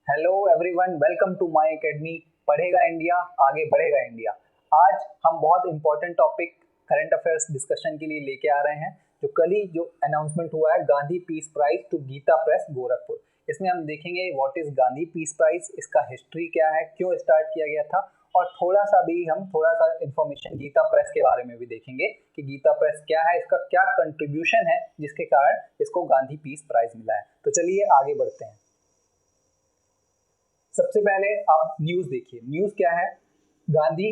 Hello everyone, welcome to my academy. पढ़ेगा India, आगे बढ़ेगा इंडिया। आज हम बहुत important topic current affairs discussion के लिए लेके आ रहे हैं। जो कल ही जो अनाउंसमेंट हुआ है Gandhi piece prize to Gita press Gorakhpur, इसमें हम देखेंगे what is Gandhi piece prize, इसका हिस्ट्री क्या है, क्यों स्टार्ट किया गया था, और थोड़ा सा इंफॉर्मेशन गीता प्रेस के बारे में भी देखेंगे कि गीता प्रेस क्या है, इसका क्या कंट्रीब्यूशन है जिसके कारण इसको गांधी पीस प्राइज मिला है। तो चलिए आगे बढ़ते हैं। सबसे पहले आप न्यूज देखिए। न्यूज क्या है? Gandhi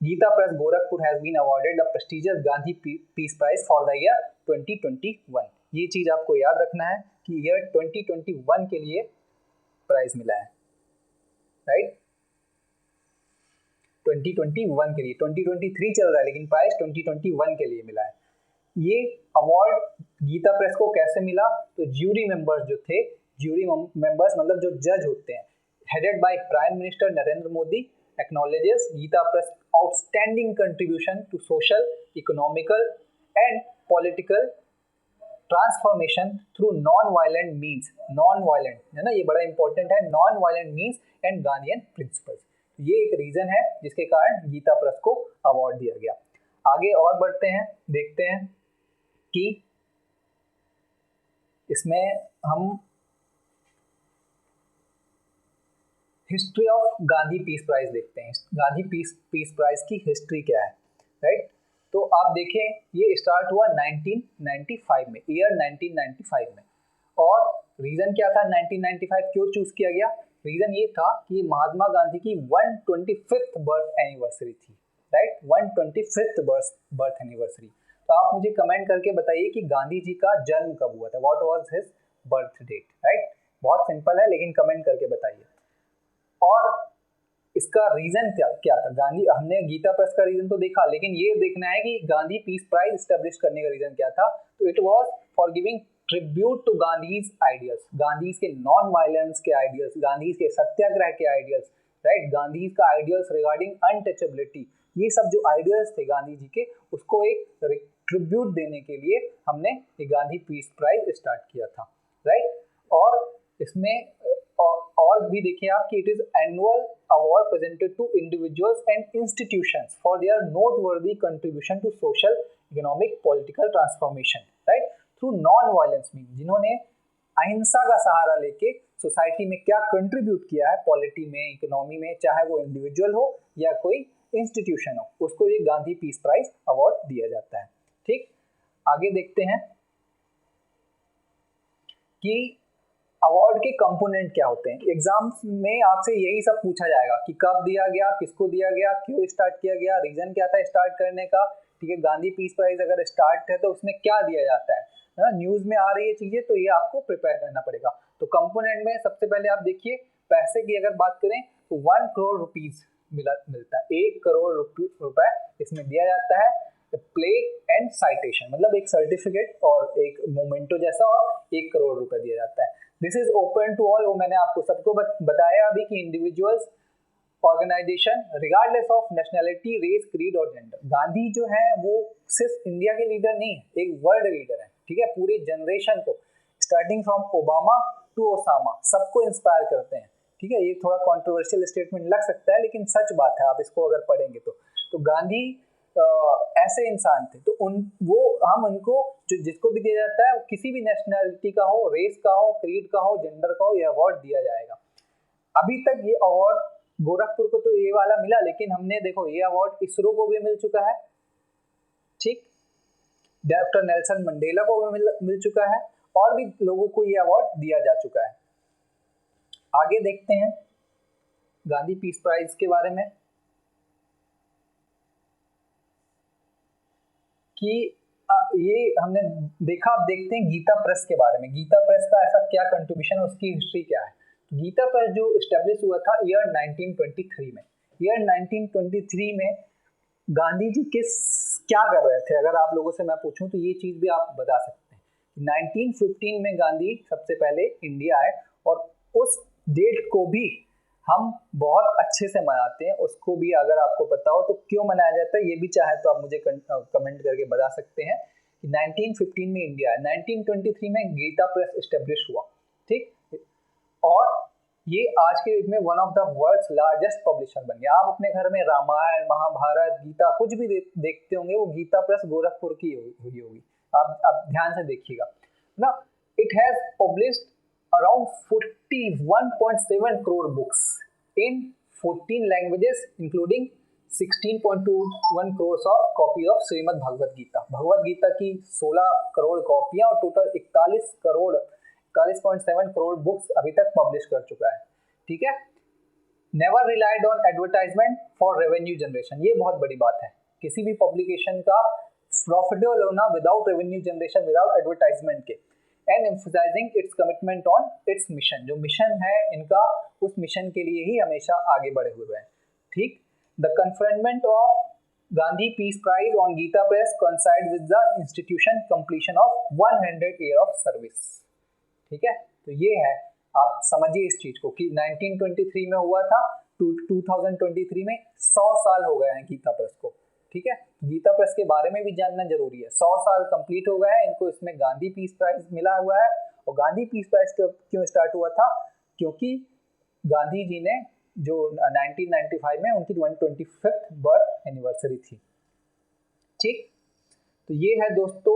Gita press Gorakhpur has been awarded the prestigious Gandhi piece prize for the year 2021। ये चीज आपको याद रखना है कि ईयर 2021 के लिए प्राइज मिला है, राइट। 2021 के लिए, 2023 चल रहा है लेकिन प्राइज 2021 के लिए मिला है। ये अवार्ड गीता प्रेस को कैसे मिला? तो ज्यूरी मेंबर्स जो थे, ज्यूरी मेंबर्स मतलब जो जज होते हैं, headed by Prime Minister Narendra Modi, acknowledges Geeta Press' outstanding contribution to social, economical, and political transformation through non-violent means. Non-violent है ना, ये बड़ा इंपॉर्टेंट है। Non-violent means and Gandhian principles, ये एक रीजन है जिसके कारण गीता प्रेस को अवार्ड दिया गया। आगे और बढ़ते हैं, देखते हैं कि इसमें हम history of Gandhi piece prize देखते हैं। गांधी पीस प्राइज की हिस्ट्री क्या है, राइट। तो आप देखें ये स्टार्ट हुआ 1995 में, ईयर 1995 में। और रीजन क्या था 1995 क्यों चूज किया गया? रीजन ये था कि महात्मा गांधी की 125th बर्थ एनिवर्सरी थी, राइट। 125th birth anniversary. तो आप मुझे कमेंट करके बताइए कि गांधी जी का जन्म कब हुआ था, what was his birth date, right. बहुत सिंपल है लेकिन कमेंट करके बताइए। और इसका रीजन क्या था? गांधी, हमने गीता प्रेस का रीजन तो देखा, लेकिन ये देखना है कि गांधी पीस प्राइज स्टैब्लिश करने का रीजन क्या था। तो it was for giving tribute to Gandhi's ideals, Gandhi के नॉन वायलेंस के आइडियल्स, गांधी के सत्याग्रह के आइडियल्स, राइट। गांधी का आइडियल्स रिगार्डिंग अनटचेबिलिटी, ये सब जो आइडियल्स थे गांधी जी के, उसको एक ट्रिब्यूट देने के लिए हमने ये गांधी पीस प्राइज स्टार्ट किया था, राइट। और इसमें और भी देखिए आप कि it is annual award presented to individuals and institutions for their noteworthy contribution to social, economic, political transformation, right, through non violence mean, जिन्होंने अहिंसा का सहारा लेके सोसाइटी में क्या कंट्रीब्यूट किया है, पॉलिटी में, इकोनॉमी में, चाहे वो इंडिविजुअल हो या कोई इंस्टीट्यूशन हो, उसको ये गांधी पीस प्राइज अवार्ड दिया जाता है, ठीक। आगे देखते हैं कि अवार्ड के कंपोनेंट क्या होते हैं। एग्जाम्स में आपसे यही सब पूछा जाएगा कि कब दिया गया, किसको दिया गया, क्यों स्टार्ट किया गया, रीजन क्या था स्टार्ट करने का, ठीक है। गांधी पीस प्राइज अगर स्टार्ट है तो उसमें क्या दिया जाता है ना, न्यूज में आ रही है चीजें, तो ये आपको प्रिपेयर करना पड़ेगा। तो कंपोनेंट में सबसे पहले आप देखिए, पैसे की अगर बात करें तो 1 करोड़ रुपीज मिलता है, 1 करोड़ रुपए इसमें दिया जाता है। प्लेक एंड साइटेशन मतलब एक सर्टिफिकेट और एक मोमेंटो जैसा, और 1 करोड़ रुपए दिया जाता है। This is open to all, वो मैंने आपको सबको बताया अभी कि individuals, organization, regardless of nationality, race, creed और जेंडर। गांधी जो है वो सिर्फ इंडिया के लीडर नहीं है, एक वर्ल्ड लीडर है, ठीक है। पूरी जनरेशन को, starting from Obama to Osama, सबको इंस्पायर करते हैं, ठीक है। ये थोड़ा कंट्रोवर्शियल स्टेटमेंट लग सकता है लेकिन सच बात है, आप इसको अगर पढ़ेंगे तो गांधी ऐसे इंसान थे, तो हम उनको जिसको भी दिया जाता है, किसी भी नेशनैलिटी का हो, रेस का हो, क्रीड का हो, जेंडर का हो, ये अवार्ड दिया जाएगा। अभी तक ये अवार्ड गोरखपुर को तो ये वाला मिला, लेकिन हमने देखो ये अवार्ड इसरो को भी मिल चुका है, ठीक। डॉक्टर नेल्सन मंडेला को भी मिल चुका है, और भी लोगों को ये अवार्ड दिया जा चुका है। आगे देखते हैं गांधी पीस प्राइज के बारे में कि ये हमने देखा। अब देखते हैं गीता प्रेस के बारे में, गीता प्रेस का ऐसा क्या कंट्रीब्यूशन है, उसकी हिस्ट्री क्या है। गीता प्रेस जो एस्टेब्लिश हुआ था ईयर 1923 में। ईयर 1923 में गांधी जी क्या कर रहे थे, अगर आप लोगों से मैं पूछूं तो ये चीज भी आप बता सकते हैं। 1915 में गांधी सबसे पहले इंडिया आए, और उस डेट को भी हम बहुत अच्छे से मनाते हैं। उसको भी अगर आपको पता हो तो क्यों मनाया जाता है, ये भी चाहे तो आप मुझे कमेंट करके बता सकते हैं 1915 में इंडिया है, 1923 में गीता प्रेस एस्टेब्लिश हुआ, ठीक। और ये आज के डेट में one of the world's largest publisher बन गया। आप अपने घर में रामायण, महाभारत, गीता कुछ भी देखते होंगे, वो गीता प्रेस गोरखपुर की हुई होगी। आप ध्यान से देखिएगा ना। It has published around 41.7 crore books in 14 languages including 16.21 crore of copy of Shrimad Bhagavad Gita. Bhagavad Gita की 16 करोड़ कॉपियां और टोटल 41.7 करोड़ बुक्स अभी तक पब्लिश कर चुका है, ठीक है। Never relied on advertisement for revenue generation, ये बहुत बड़ी बात है। किसी भी पब्लिकेशन का प्रॉफिटेबल होना without revenue generation, without advertisement के। And emphasising its commitment on its mission, जो मिशन है इनका, उस मिशन के लिए ही हमेशा आगे बढ़े हुए हैं, ठीक। The conferment of Gandhi piece Prize on Gita Press coincide with the institution completion of 100 year of service, ठीक है। तो ये है, आप समझिए इस चीज को कि 1923 में हुआ था, 2023 में 100 साल हो गए हैं गीता प्रेस को, ठीक है। गीता प्रेस के बारे में भी जानना जरूरी है। 100 साल कंप्लीट हो गए हैं इनको, इसमें गांधी पीस प्राइज मिला हुआ है। और गांधी पीस प्राइज क्यों स्टार्ट हुआ था? क्योंकि गांधी जी ने जो 1995 में उनकी 125th बर्थ एनिवर्सरी थी, ठीक। तो ये है दोस्तों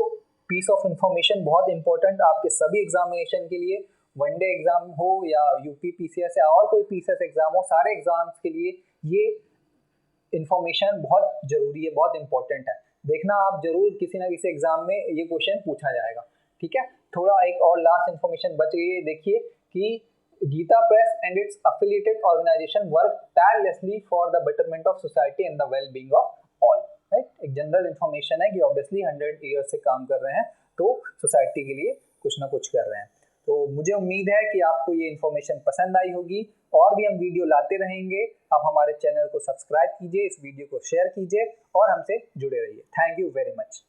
पीस ऑफ इंफॉर्मेशन, बहुत इंपॉर्टेंट आपके सभी एग्जामिनेशन के लिए, वनडे एग्जाम हो या यूपी पीसीएस या और कोई पीसीएस एग्जाम हो, सारे एग्जाम्स के लिए ये इंफॉर्मेशन बहुत जरूरी है, बहुत इंपॉर्टेंट है। देखना आप जरूर, किसी ना किसी एग्जाम में ये क्वेश्चन पूछा जाएगा, ठीक है। थोड़ा एक और लास्ट इंफॉर्मेशन बच गई है, देखिए कि Gita press and its affiliated organization work tirelessly for the betterment of society and the well-being of all, right? एक जनरल इंफॉर्मेशन है कि ऑब्वियसली 100 ईयर्स से काम कर रहे हैं तो सोसाइटी के लिए कुछ ना कुछ कर रहे हैं। तो मुझे उम्मीद है कि आपको ये इन्फॉर्मेशन पसंद आई होगी, और भी हम वीडियो लाते रहेंगे। आप हमारे चैनल को सब्सक्राइब कीजिए, इस वीडियो को शेयर कीजिए और हमसे जुड़े रहिए। Thank you very much.